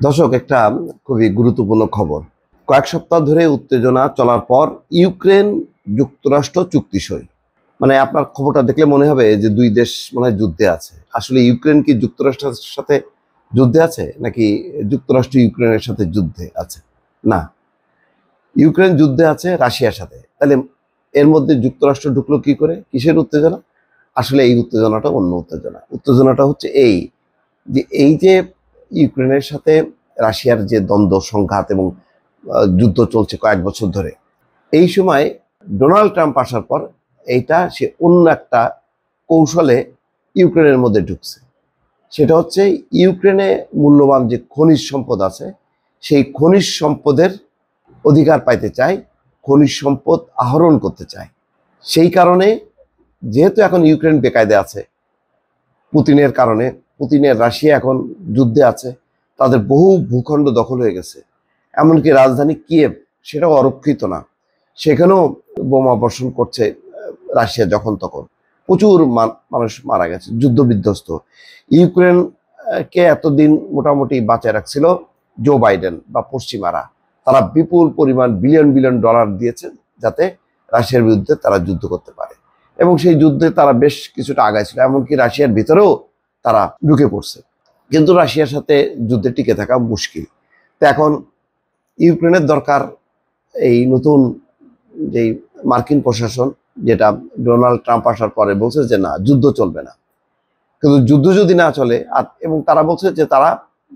দর্শক, একটা খুবই গুরুত্বপূর্ণ খবর। কয়েক সপ্তাহ ধরে উত্তেজনা চলার পর ইউক্রেন যুক্তরাষ্ট্র চুক্তি সই। মানে আপনার খবরটা দেখলে মনে হবে যে দুই দেশ মনে হয় যুদ্ধে আছে। আসলে ইউক্রেন কি যুক্তরাষ্ট্রের সাথে যুদ্ধে আছে, নাকি যুক্তরাষ্ট্র ইউক্রেনের সাথে যুদ্ধে আছে? না, ইউক্রেন যুদ্ধে আছে রাশিয়ার সাথে। তাহলে এর মধ্যে যুক্তরাষ্ট্র ঢুকলো কি করে? কিসের উত্তেজনা? আসলে এই উত্তেজনাটা অন্য উত্তেজনা। উত্তেজনাটা হচ্ছে এই যে ইউক্রেনের সাথে রাশিয়ার যে দ্বন্দ্ব সংঘাত এবং যুদ্ধ চলছে কয়েক বছর ধরে। এই সময় ডোনাল্ড ট্রাম্প আসার পর সে অন্য একটা কৌশলে ইউক্রেনের মধ্যে ঢুকছে। সেটা হচ্ছে ইউক্রেনে মূল্যবান যে খনিজ সম্পদ আছে, সেই খনিজ সম্পদের অধিকার পাইতে চায়, খনিজ সম্পদ আহরণ করতে চায়। সেই কারণে যেহেতু এখন ইউক্রেন বেকায়দে আছে পুতিনের কারণে, পুতিনের রাশিয়া এখন যুদ্ধে আছে, তাদের বহু ভূখণ্ড দখল হয়ে গেছে। এমনকি রাজধানী কিয়েভ সেটাও অরক্ষিত না, সেখানেও বোমা বর্ষণ করছে রাশিয়া যখন তখন। প্রচুর মানুষ মারা গেছে, যুদ্ধ বিধ্বস্ত। ইউক্রেনকে এতদিন মোটামুটি বাঁচায় রাখছিল জো বাইডেন বা পশ্চিমারা। তারা বিপুল পরিমাণ বিলিয়ন বিলিয়ন ডলার দিয়েছে যাতে রাশিয়ার বিরুদ্ধে তারা যুদ্ধ করতে পারে, এবং সেই যুদ্ধে তারা বেশ কিছুটা আগাইছিল। এমনকি রাশিয়ার ভিতরেও তারা ঢুকে পড়ছে, কিন্তু রাশিয়ার সাথে যুদ্ধে টিকে থাকা মুশকিল। তো এখন ইউক্রেনের দরকার এই নতুন যেই মার্কিন প্রশাসন, যেটা ডোনাল্ড ট্রাম্প আসার পরে বলছে যে না, যুদ্ধ চলবে না। কিন্তু যুদ্ধ যদি না চলে, আর এবং তারা বলছে যে তারা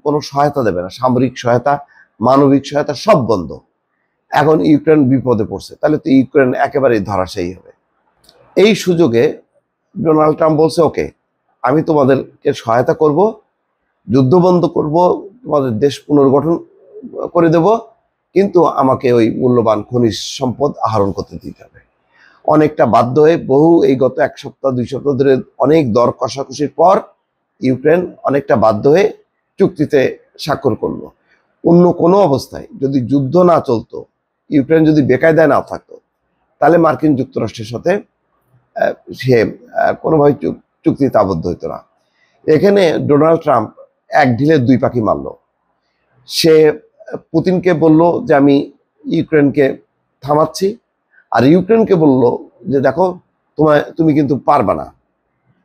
কোনো সহায়তা দেবে না, সামরিক সহায়তা, মানবিক সহায়তা সব বন্ধ। এখন ইউক্রেন বিপদে পড়ছে, তাহলে তো ইউক্রেন একেবারেই ধরাশায়ী হবে। এই সুযোগে ডোনাল্ড ট্রাম্প বলছে, ওকে, আমি তোমাদেরকে সহায়তা করব, যুদ্ধ বন্ধ করব, তোমাদের দেশ পুনর্গঠন করে দেব, কিন্তু আমাকে ওই মূল্যবান খনিজ সম্পদ আহরণ করতে দিতে হবে। অনেকটা বাধ্য হয়ে এই গত এক সপ্তাহ 2 সপ্তাহ ধরে অনেক দর কষাকষির পর ইউক্রেন অনেকটা বাধ্য হয়ে চুক্তিতে স্বাক্ষর করলো। অন্য কোনো অবস্থায় যদি যুদ্ধ না চলতো, ইউক্রেন যদি বেকায়দায় না থাকতো, তাহলে মার্কিন যুক্তরাষ্ট্রের সাথে সে কোনোভাবে চুক্তিতে আবদ্ধ হইতো না। এখানে ডোনাল্ড ট্রাম্প এক ঢিলে 2 পাখি মারল। সে পুতিনকে বলল যে আমি ইউক্রেনকে থামাচ্ছি, আর ইউক্রেনকে বলল যে দেখো, তুমি কিন্তু পারবা না,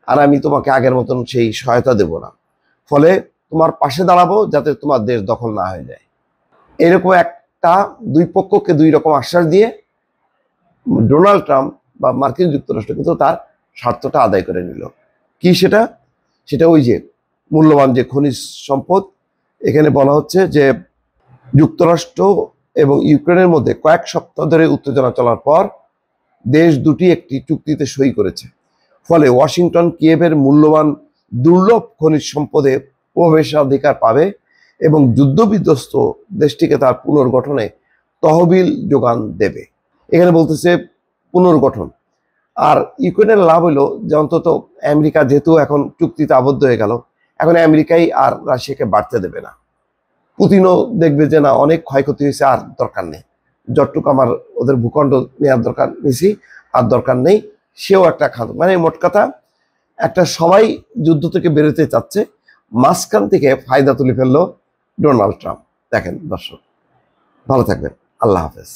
আর আমি তোমাকে আগের মতন সেই সহায়তা দেব না, ফলে তোমার পাশে দাঁড়াবো যাতে তোমার দেশ দখল না হয়ে যায়। এরকম একটা দুই পক্ষকে 2 রকম আশ্বাস দিয়ে ডোনাল্ড ট্রাম্প বা মার্কিন যুক্তরাষ্ট্র কিন্তু তার স্বার্থটা আদায় করে নিল। কি সেটা? সেটা ওই যে মূল্যবান যে খনিজ সম্পদ। এখানে বলা হচ্ছে যে যুক্তরাষ্ট্র এবং ইউক্রেনের মধ্যে কয়েক সপ্তাহ ধরে উত্তেজনা চলার পর দেশ দুটি একটি চুক্তিতে সই করেছে। ফলে ওয়াশিংটন কিয়েভের মূল্যবান দুর্লভ খনিজ সম্পদে প্রবেশাধিকার পাবে এবং যুদ্ধবিধ্বস্ত দেশটিকে তার পুনর্গঠনে তহবিল যোগান দেবে। এখানে বলতেছে পুনর্গঠন। আর ইউক্রেনের লাভ হলো যে অন্তত আমেরিকা যেহেতু এখন চুক্তিতে আবদ্ধ হয়ে গেল, এখন আমেরিকাই আর রাশিয়াকে বাড়তে দেবে না। পুতিনও দেখবে যে না, অনেক ক্ষয়ক্ষতি হয়েছে, আর দরকার নেই, যতটুকু আমার ওদের ভূখণ্ড নেওয়ার দরকার নিয়েছি, আর দরকার নেই। সেও একটা মানে মোট কথা, একটা সবাই যুদ্ধ থেকে বেরোতে চাচ্ছে, মাঝখান থেকে ফায়দা তুলে ফেললো ডোনাল্ড ট্রাম্প। দেখেন দর্শক, ভালো থাকবেন, আল্লাহ হাফেজ।